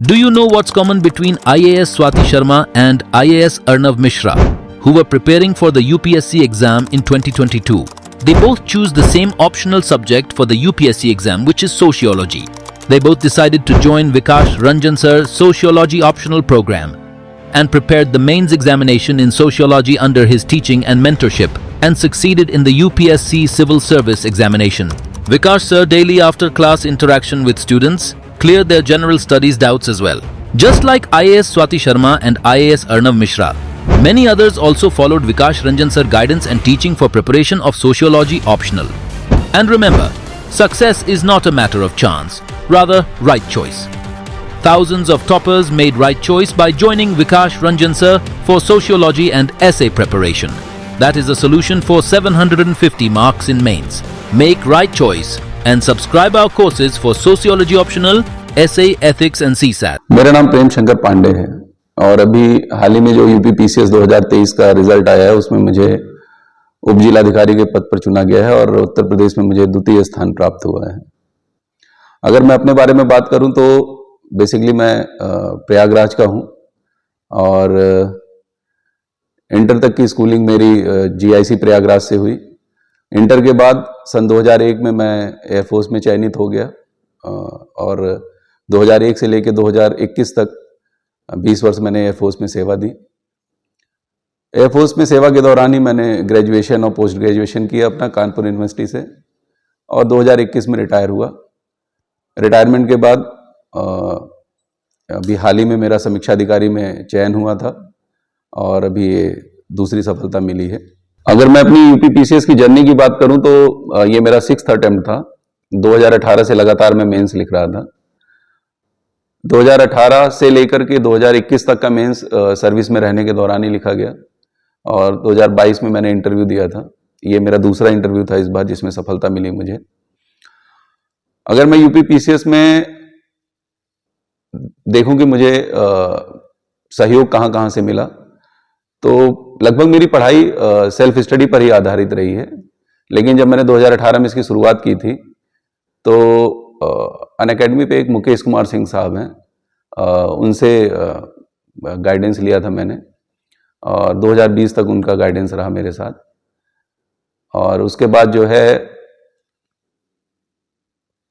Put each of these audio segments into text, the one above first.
Do you know what's common between IAS Swati Sharma and IAS Arnav Mishra, who were preparing for the UPSC exam in 2022? They both choose the same optional subject for the UPSC exam, which is sociology. They both decided to join Vikash Ranjan Sir's sociology optional program and prepared the mains examination in sociology under his teaching and mentorship and succeeded in the UPSC civil service examination. Vikash Sir daily after class interaction with students cleared their general studies doubts as well. Just like IAS Swati Sharma and IAS Arnav Mishra, many others also followed Vikash Ranjan Sir guidance and teaching for preparation of sociology optional. And remember, success is not a matter of chance, rather right choice. Thousands of toppers made right choice by joining Vikash Ranjan Sir for sociology and essay preparation. That is a solution for 750 marks in mains. Make right choice and subscribe our courses for sociology optional, essay, ethics and CSAT. मेरा नाम प्रेम शंकर पांडे है और अभी हाल ही में जो UP PCS 2023 का result आया है उसमें मुझे उप जिलाधिकारी के पद पर चुना गया है और उत्तर प्रदेश में मुझे द्वितीय स्थान प्राप्त हुआ है। अगर मैं अपने बारे में बात करूं तो बेसिकली मैं प्रयागराज का हूं और इंटर तक की स्कूलिंग मेरी जीआईसी प्रयागराज से हुई। इंटर के बाद सन 2001 में मैं एयरफोर्स में चयनित हो गया और 2001 से लेकर 2021 तक 20 वर्ष मैंने एयरफोर्स में सेवा दी। एयरफोर्स में सेवा के दौरान ही मैंने ग्रेजुएशन और पोस्ट ग्रेजुएशन किया अपना कानपुर यूनिवर्सिटी से और 2021 में रिटायर हुआ। रिटायरमेंट के बाद अभी हाल ही में मेरा समीक्षा अधिकारी में चयन हुआ था और अभी ये दूसरी सफलता मिली है। अगर मैं अपनी यूपी पीसीएस की जर्नी की बात करूं तो ये मेरा 6th अटेम्प्ट था। 2018 से लगातार मैं मेंस लिख रहा था। 2018 से लेकर के 2021 तक का मेंस सर्विस में रहने के दौरान ही लिखा गया और 2022 में मैंने इंटरव्यू दिया था। ये मेरा दूसरा इंटरव्यू था इस बार जिसमें सफलता मिली मुझे। अगर मैं यूपी पीसीएस में देखूं कि मुझे सहयोग कहां कहां से मिला तो लगभग मेरी पढ़ाई सेल्फ स्टडी पर ही आधारित रही है। लेकिन जब मैंने 2018 में इसकी शुरुआत की थी तो अनअकैडमी पे एक मुकेश कुमार सिंह साहब हैं, उनसे गाइडेंस लिया था मैंने और 2020 तक उनका गाइडेंस रहा मेरे साथ। और उसके बाद जो है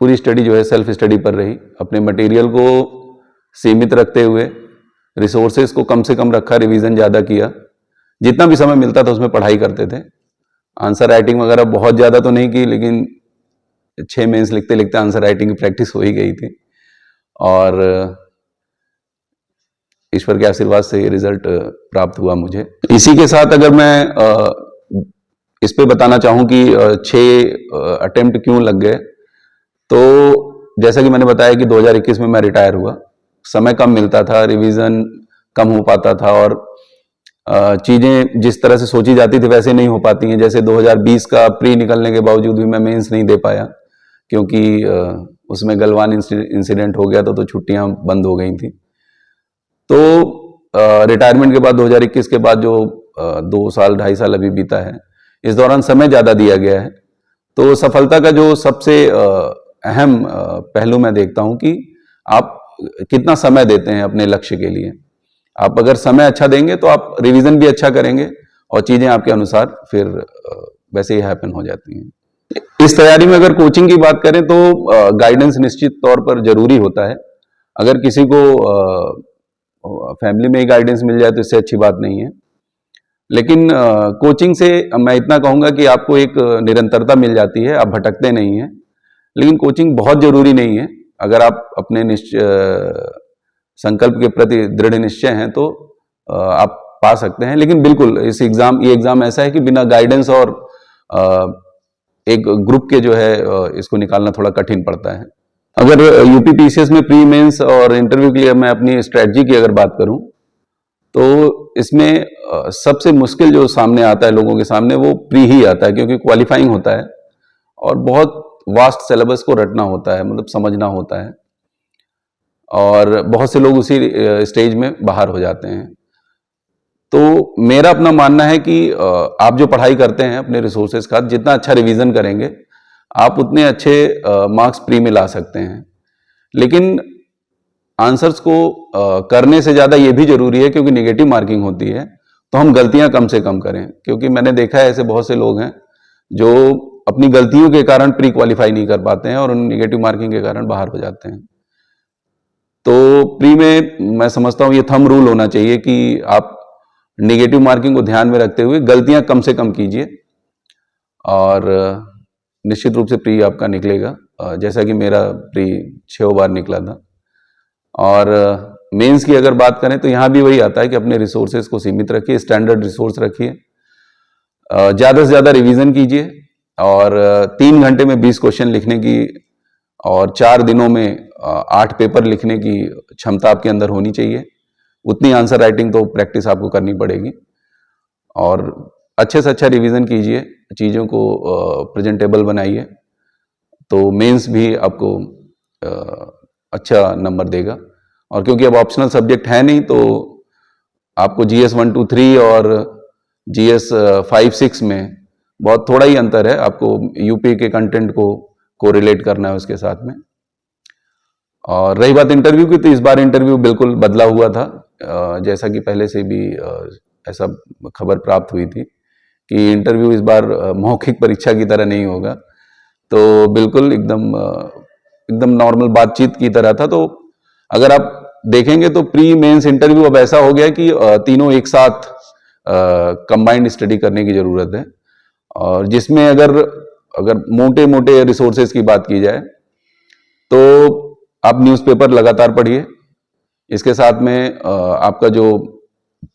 पूरी स्टडी जो है सेल्फ स्टडी पर रही। अपने मटेरियल को सीमित रखते हुए रिसोर्सेज को कम से कम रखा, रिवीजन ज़्यादा किया, जितना भी समय मिलता था उसमें पढ़ाई करते थे। आंसर राइटिंग वगैरह बहुत ज़्यादा तो नहीं की लेकिन 6 मेंस लिखते लिखते आंसर राइटिंग की प्रैक्टिस हो ही गई थी और ईश्वर के आशीर्वाद से ये रिजल्ट प्राप्त हुआ मुझे। इसी के साथ अगर मैं इस पे बताना चाहूँ कि 6 अटेम्प्ट क्यों लग गए तो जैसा कि मैंने बताया कि 2021 में मैं रिटायर हुआ। समय कम मिलता था, रिवीजन कम हो पाता था और चीज़ें जिस तरह से सोची जाती थी वैसे नहीं हो पाती हैं। जैसे 2020 का प्री निकलने के बावजूद भी मैं मेंस नहीं दे पाया क्योंकि उसमें गलवान इंसिडेंट हो गया तो छुट्टियां बंद हो गई थी। तो रिटायरमेंट के बाद 2021 के बाद जो 2 साल 2.5 साल अभी बीता है इस दौरान समय ज़्यादा दिया गया है। तो सफलता का जो सबसे अहम पहलू मैं देखता हूँ कि आप कितना समय देते हैं अपने लक्ष्य के लिए। आप अगर समय अच्छा देंगे तो आप रिवीजन भी अच्छा करेंगे और चीजें आपके अनुसार फिर वैसे ही हैपन हो जाती हैं। इस तैयारी में अगर कोचिंग की बात करें तो गाइडेंस निश्चित तौर पर जरूरी होता है। अगर किसी को फैमिली में ही गाइडेंस मिल जाए तो इससे अच्छी बात नहीं है। लेकिन कोचिंग से मैं इतना कहूंगा कि आपको एक निरंतरता मिल जाती है, आप भटकते नहीं हैं। लेकिन कोचिंग बहुत जरूरी नहीं है। अगर आप अपने संकल्प के प्रति दृढ़ निश्चय हैं तो आप पा सकते हैं। लेकिन बिल्कुल ये एग्जाम ऐसा है कि बिना गाइडेंस और एक ग्रुप के जो है इसको निकालना थोड़ा कठिन पड़ता है। अगर यूपी पीसीएस में प्री मेंस और इंटरव्यू के लिए मैं अपनी स्ट्रेटजी की अगर बात करूं तो इसमें सबसे मुश्किल जो सामने आता है लोगों के सामने वो प्री ही आता है क्योंकि क्वालिफाइंग होता है और बहुत वास्ट सिलेबस को रटना होता है, मतलब समझना होता है और बहुत से लोग उसी स्टेज में बाहर हो जाते हैं। तो मेरा अपना मानना है कि आप जो पढ़ाई करते हैं अपने रिसोर्सेज का जितना अच्छा रिवीजन करेंगे आप उतने अच्छे मार्क्स प्री में ला सकते हैं। लेकिन आंसर्स को करने से ज़्यादा ये भी जरूरी है, क्योंकि नेगेटिव मार्किंग होती है तो हम गलतियां कम से कम करें। क्योंकि मैंने देखा है ऐसे बहुत से लोग हैं जो अपनी गलतियों के कारण प्री क्वालिफाई नहीं कर पाते हैं और उन नेगेटिव मार्किंग के कारण बाहर हो जाते हैं। तो प्री में मैं समझता हूं ये थंब रूल होना चाहिए कि आप नेगेटिव मार्किंग को ध्यान में रखते हुए गलतियां कम से कम कीजिए और निश्चित रूप से प्री आपका निकलेगा। जैसा कि मेरा प्री 6 बार निकला था। और मेंस की अगर बात करें तो यहाँ भी वही आता है कि अपने रिसोर्सेज को सीमित रखिए, स्टैंडर्ड रिसोर्स रखिए, ज़्यादा से ज़्यादा रिवीजन कीजिए और 3 घंटे में 20 क्वेश्चन लिखने की और 4 दिनों में 8 पेपर लिखने की क्षमता आपके अंदर होनी चाहिए। उतनी आंसर राइटिंग तो प्रैक्टिस आपको करनी पड़ेगी और अच्छे से अच्छा रिवीजन कीजिए, चीज़ों को प्रेजेंटेबल बनाइए, तो मेंस भी आपको अच्छा नंबर देगा। और क्योंकि अब ऑप्शनल सब्जेक्ट है नहीं तो आपको GS 1, 2, 3 और GS 5, 6 में बहुत थोड़ा ही अंतर है। आपको यूपी के कंटेंट को रिलेट करना है उसके साथ में। और रही बात इंटरव्यू की, तो इस बार इंटरव्यू बिल्कुल बदला हुआ था। जैसा कि पहले से भी ऐसा खबर प्राप्त हुई थी कि इंटरव्यू इस बार मौखिक परीक्षा की तरह नहीं होगा, तो बिल्कुल एकदम नॉर्मल बातचीत की तरह था। तो अगर आप देखेंगे तो प्री मेंस इंटरव्यू अब ऐसा हो गया कि तीनों एक साथ कंबाइंड स्टडी करने की जरूरत है। और जिसमें अगर मोटे मोटे रिसोर्सेज की बात की जाए तो आप न्यूज़पेपर लगातार पढ़िए। इसके साथ में आपका जो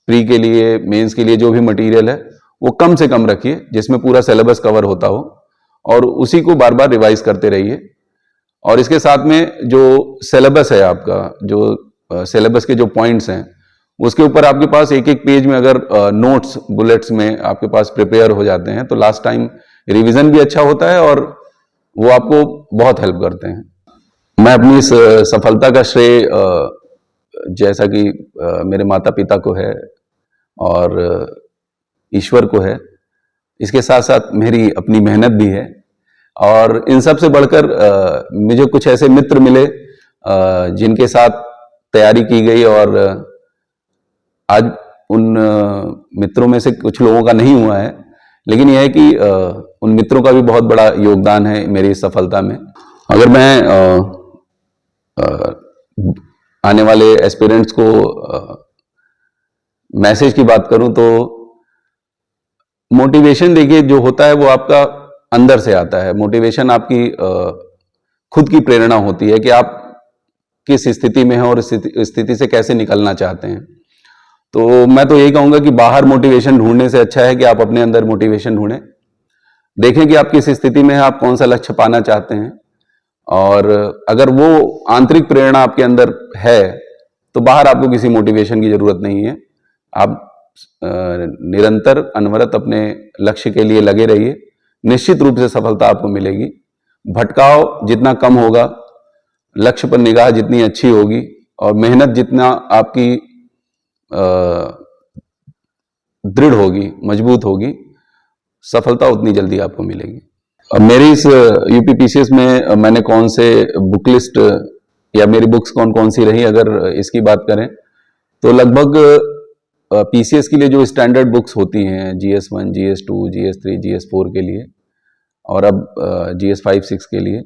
प्री के लिए, मेंस के लिए जो भी मटेरियल है वो कम से कम रखिए, जिसमें पूरा सिलेबस कवर होता हो, और उसी को बार बार रिवाइज करते रहिए। और इसके साथ में जो सिलेबस है आपका, जो सिलेबस के जो पॉइंट्स हैं, उसके ऊपर आपके पास एक एक पेज में अगर नोट्स बुलेट्स में आपके पास प्रिपेयर हो जाते हैं तो लास्ट टाइम रिवीजन भी अच्छा होता है और वो आपको बहुत हेल्प करते हैं। मैं अपनी इस सफलता का श्रेय जैसा कि मेरे माता पिता को है और ईश्वर को है, इसके साथ साथ मेरी अपनी मेहनत भी है। और इन सब से बढ़कर मुझे कुछ ऐसे मित्र मिले जिनके साथ तैयारी की गई और आज उन मित्रों में से कुछ लोगों का नहीं हुआ है, लेकिन यह है कि उन मित्रों का भी बहुत बड़ा योगदान है मेरी सफलता में। अगर मैं आने वाले एस्पिरेंट्स को मैसेज की बात करूं तो मोटिवेशन देखिए जो होता है वो आपका अंदर से आता है। मोटिवेशन आपकी खुद की प्रेरणा होती है कि आप किस स्थिति में हैं और स्थिति से कैसे निकलना चाहते हैं। तो मैं तो यही कहूंगा कि बाहर मोटिवेशन ढूंढने से अच्छा है कि आप अपने अंदर मोटिवेशन ढूंढें, देखें कि आप किस स्थिति में हैं, आप कौन सा लक्ष्य पाना चाहते हैं, और अगर वो आंतरिक प्रेरणा आपके अंदर है तो बाहर आपको किसी मोटिवेशन की जरूरत नहीं है। आप निरंतर अनवरत अपने लक्ष्य के लिए लगे रहिए, निश्चित रूप से सफलता आपको मिलेगी। भटकाव जितना कम होगा, लक्ष्य पर निगाह जितनी अच्छी होगी और मेहनत जितना आपकी दृढ़ होगी, मजबूत होगी, सफलता उतनी जल्दी आपको मिलेगी। अब मेरी इस यूपीपीसीएस में मैंने कौन से बुक लिस्ट या मेरी बुक्स कौन कौन सी रही, अगर इसकी बात करें तो लगभग पीसीएस के लिए जो स्टैंडर्ड बुक्स होती हैं, GS 1, GS 2, GS 3, GS 4 के लिए और अब GS 5, 6 के लिए,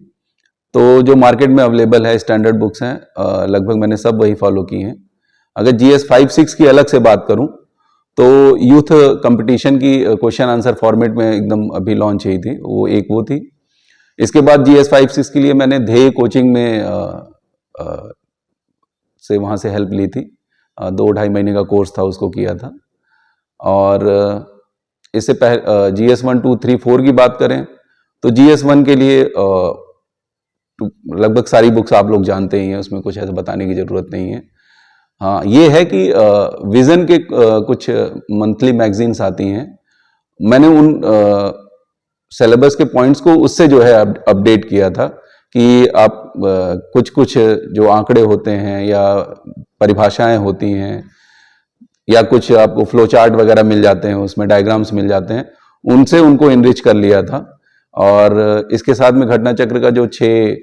तो जो मार्केट में अवेलेबल है स्टैंडर्ड बुक्स हैं, लगभग मैंने सब वही फॉलो की हैं। अगर GS 5, 6 की अलग से बात करूं तो यूथ कंपटीशन की क्वेश्चन आंसर फॉर्मेट में एकदम अभी लॉन्च हुई थी, वो थी। इसके बाद GS 5, 6 के लिए मैंने ध्येय कोचिंग में से वहाँ से हेल्प ली थी। 2-2.5 महीने का कोर्स था, उसको किया था। और इससे पहले GS 1, 2, 3, 4 की बात करें तो GS 1 के लिए लगभग सारी बुक्स आप लोग जानते ही हैं, उसमें कुछ ऐसा बताने की जरूरत नहीं है। हाँ, ये है कि विजन के कुछ मंथली मैगजीन्स आती हैं, मैंने उन सिलेबस के पॉइंट्स को उससे जो है अपडेट किया था कि आप कुछ जो आंकड़े होते हैं या परिभाषाएं होती हैं या कुछ आपको फ्लो चार्ट वगैरह मिल जाते हैं, उसमें डायग्राम्स मिल जाते हैं, उनसे उनको इनरिच कर लिया था। और इसके साथ में घटना चक्र का जो 6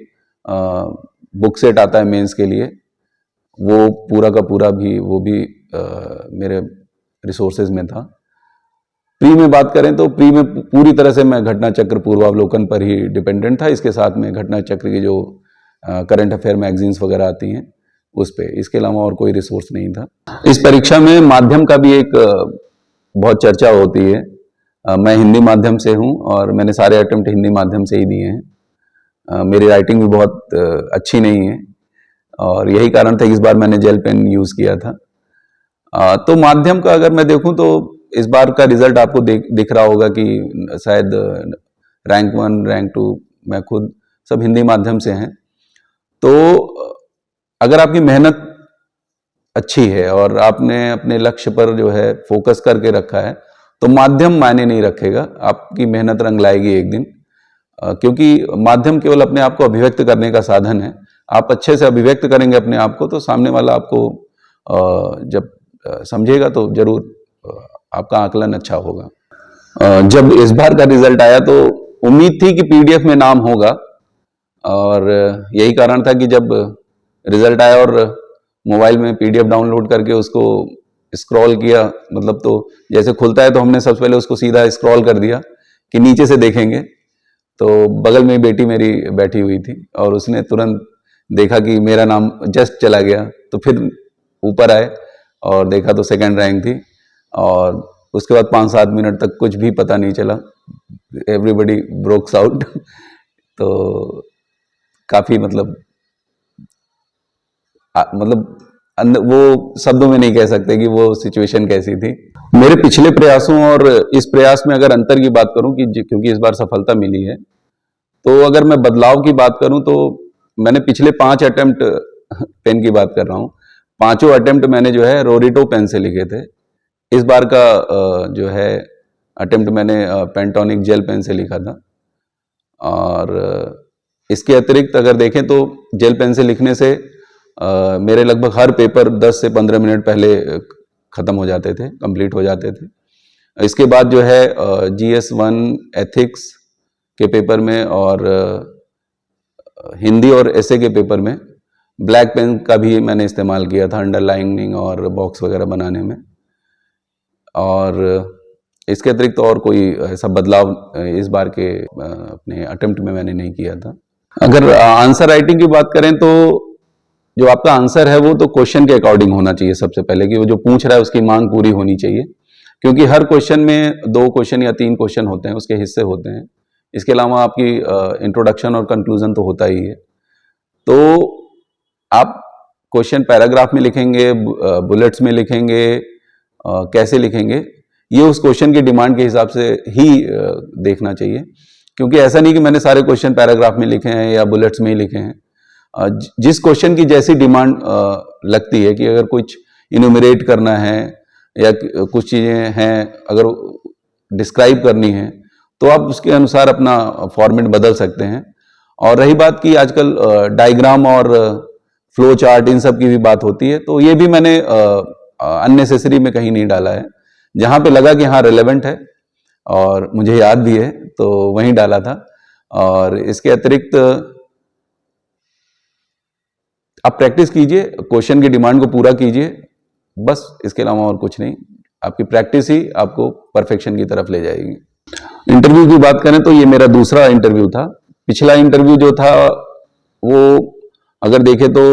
बुक सेट आता है मेंस के लिए, वो पूरा का पूरा भी वो भी मेरे रिसोर्सेज में था। प्री में बात करें तो प्री में पूरी तरह से मैं घटना चक्र पूर्वावलोकन पर ही डिपेंडेंट था। इसके साथ में घटना चक्र की जो करंट अफेयर मैगजीन्स वगैरह आती हैं उस पे, इसके अलावा और कोई रिसोर्स नहीं था। इस परीक्षा में माध्यम का भी एक बहुत चर्चा होती है। मैं हिंदी माध्यम से हूँ और मैंने सारे अटेम्प्ट हिंदी माध्यम से ही दिए हैं। मेरी राइटिंग भी बहुत अच्छी नहीं है और यही कारण था कि इस बार मैंने जेल पेन यूज किया था। तो माध्यम का अगर मैं देखूं तो इस बार का रिजल्ट आपको दिख रहा होगा कि शायद रैंक 1 रैंक 2 मैं खुद सब हिंदी माध्यम से हैं। तो अगर आपकी मेहनत अच्छी है और आपने अपने लक्ष्य पर जो है फोकस करके रखा है तो माध्यम मायने नहीं रखेगा, आपकी मेहनत रंग लाएगी एक दिन। क्योंकि माध्यम केवल अपने आप को अभिव्यक्त करने का साधन है। आप अच्छे से अभिव्यक्त करेंगे अपने आप को तो सामने वाला आपको जब समझेगा तो जरूर आपका आकलन अच्छा होगा। जब इस बार का रिजल्ट आया तो उम्मीद थी कि पीडीएफ में नाम होगा और यही कारण था कि जब रिजल्ट आया और मोबाइल में पीडीएफ डाउनलोड करके उसको स्क्रॉल किया, मतलब तो जैसे खुलता है तो हमने सबसे पहले उसको सीधा स्क्रॉल कर दिया कि नीचे से देखेंगे। तो बगल में बेटी मेरी बैठी हुई थी और उसने तुरंत देखा कि मेरा नाम जस्ट चला गया, तो फिर ऊपर आए और देखा तो सेकंड रैंक थी और उसके बाद 5-7 मिनट तक कुछ भी पता नहीं चला। Everybody ब्रोक्स out. तो काफी मतलब वो शब्दों में नहीं कह सकते कि वो सिचुएशन कैसी थी। मेरे पिछले प्रयासों और इस प्रयास में अगर अंतर की बात करूं कि क्योंकि इस बार सफलता मिली है, तो अगर मैं बदलाव की बात करूं तो मैंने पिछले 5 अटेम्प्ट पेन की बात कर रहा हूं, पांचों अटेम्प्ट मैंने जो है रोरिटो पेन से लिखे थे। इस बार का जो है अटेम्प्ट मैंने पेंटोनिक जेल पेन से लिखा था। और इसके अतिरिक्त अगर देखें तो जेल पेन से लिखने से मेरे लगभग हर पेपर 10 से 15 मिनट पहले खत्म हो जाते थे, कंप्लीट हो जाते थे। इसके बाद जो है GS1 एथिक्स के पेपर में और हिंदी और एसे के पेपर में ब्लैक पेन का भी मैंने इस्तेमाल किया था अंडरलाइनिंग और बॉक्स वगैरह बनाने में। और इसके अतिरिक्त और कोई ऐसा बदलाव इस बार के अपने अटेम्प्ट में मैंने नहीं किया था। अगर आंसर राइटिंग की बात करें तो जो आपका आंसर है वो तो क्वेश्चन के अकॉर्डिंग होना चाहिए सबसे पहले, कि वो जो पूछ रहा है उसकी मांग पूरी होनी चाहिए। क्योंकि हर क्वेश्चन में 2 क्वेश्चन या 3 क्वेश्चन होते हैं, उसके हिस्से होते हैं। इसके अलावा आपकी इंट्रोडक्शन और कंक्लूजन तो होता ही है। तो आप क्वेश्चन पैराग्राफ में लिखेंगे, बुलेट्स में लिखेंगे, कैसे लिखेंगे, ये उस क्वेश्चन की डिमांड के हिसाब से ही देखना चाहिए। क्योंकि ऐसा नहीं कि मैंने सारे क्वेश्चन पैराग्राफ में लिखे हैं या बुलेट्स में ही लिखे हैं। जिस क्वेश्चन की जैसी डिमांड लगती है कि अगर कुछ इन्यूमरेट करना है या कुछ चीजें हैं अगर डिस्क्राइब करनी है तो आप उसके अनुसार अपना फॉर्मेट बदल सकते हैं। और रही बात की आजकल डायग्राम और फ्लो चार्ट इन सब की भी बात होती है, तो ये भी मैंने अननेसेसरी में कहीं नहीं डाला है। जहां पे लगा कि हाँ रिलेवेंट है और मुझे याद भी है तो वहीं डाला था। और इसके अतिरिक्त आप प्रैक्टिस कीजिए, क्वेश्चन की डिमांड को पूरा कीजिए, बस इसके अलावा और कुछ नहीं। आपकी प्रैक्टिस ही आपको परफेक्शन की तरफ ले जाएगी। इंटरव्यू की बात करें तो ये मेरा दूसरा इंटरव्यू था। पिछला इंटरव्यू जो था वो अगर देखें तो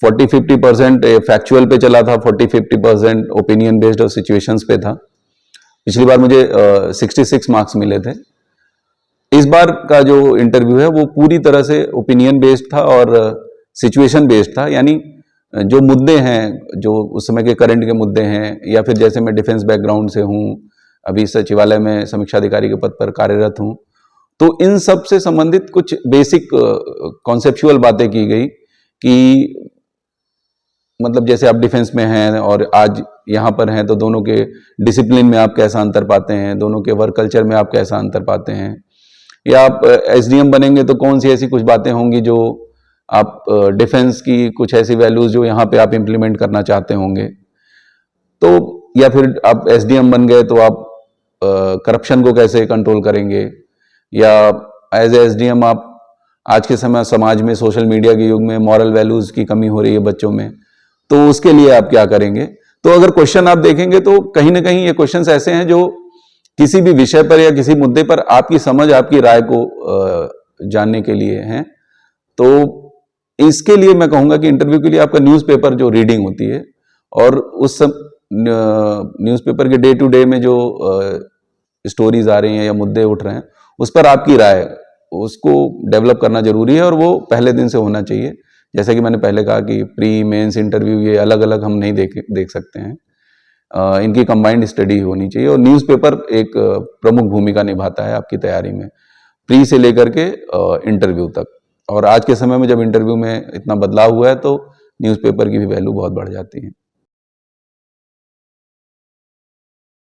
40-50% फैक्चुअल पे चला था, 40-50% ओपिनियन बेस्ड और सिचुएशंस पे था। पिछली बार मुझे 66 मार्क्स मिले थे। इस बार का जो इंटरव्यू है वो पूरी तरह से ओपिनियन बेस्ड था और सिचुएशन बेस्ड था। यानी जो मुद्दे हैं, जो उस समय के करंट के मुद्दे हैं, या फिर जैसे मैं डिफेंस बैकग्राउंड से हूँ, अभी सचिवालय में समीक्षा अधिकारी के पद पर कार्यरत हूँ, तो इन सब से संबंधित कुछ बेसिक कॉन्सेप्चुअल बातें की गई कि मतलब जैसे आप डिफेंस में हैं और आज यहाँ पर हैं तो दोनों के डिसिप्लिन में आप कैसा अंतर पाते हैं, दोनों के वर्क कल्चर में आप कैसा अंतर पाते हैं, या आप एसडीएम बनेंगे तो कौन सी ऐसी कुछ बातें होंगी जो आप डिफेंस की कुछ ऐसी वैल्यूज जो यहाँ पे आप इंप्लीमेंट करना चाहते होंगे। तो या फिर आप एसडीएम बन गए तो आप करप्शन को कैसे कंट्रोल करेंगे, या एज एसडीएम आप आज के समय समाज में, सोशल मीडिया के युग में मॉरल वैल्यूज की कमी हो रही है बच्चों में, तो उसके लिए आप क्या करेंगे। तो अगर क्वेश्चन आप देखेंगे तो कहीं ना कहीं ये क्वेश्चंस ऐसे हैं जो किसी भी विषय पर या किसी मुद्दे पर आपकी समझ, आपकी राय को जानने के लिए हैं। तो इसके लिए मैं कहूंगा कि इंटरव्यू के लिए आपका न्यूज़पेपर जो रीडिंग होती है, और उस सब न्यूज़पेपर के डे टू डे में जो स्टोरीज आ रही हैं या मुद्दे उठ रहे हैं, उस पर आपकी राय, उसको डेवलप करना जरूरी है, और वो पहले दिन से होना चाहिए। जैसे कि मैंने पहले कहा कि प्री मेंस इंटरव्यू ये अलग अलग हम नहीं देख सकते हैं, इनकी कंबाइंड स्टडी होनी चाहिए। और न्यूज़पेपर एक प्रमुख भूमिका निभाता है आपकी तैयारी में, प्री से लेकर के इंटरव्यू तक। और आज के समय में जब इंटरव्यू में इतना बदलाव हुआ है तो न्यूज़पेपर की भी वैल्यू बहुत बढ़ जाती है।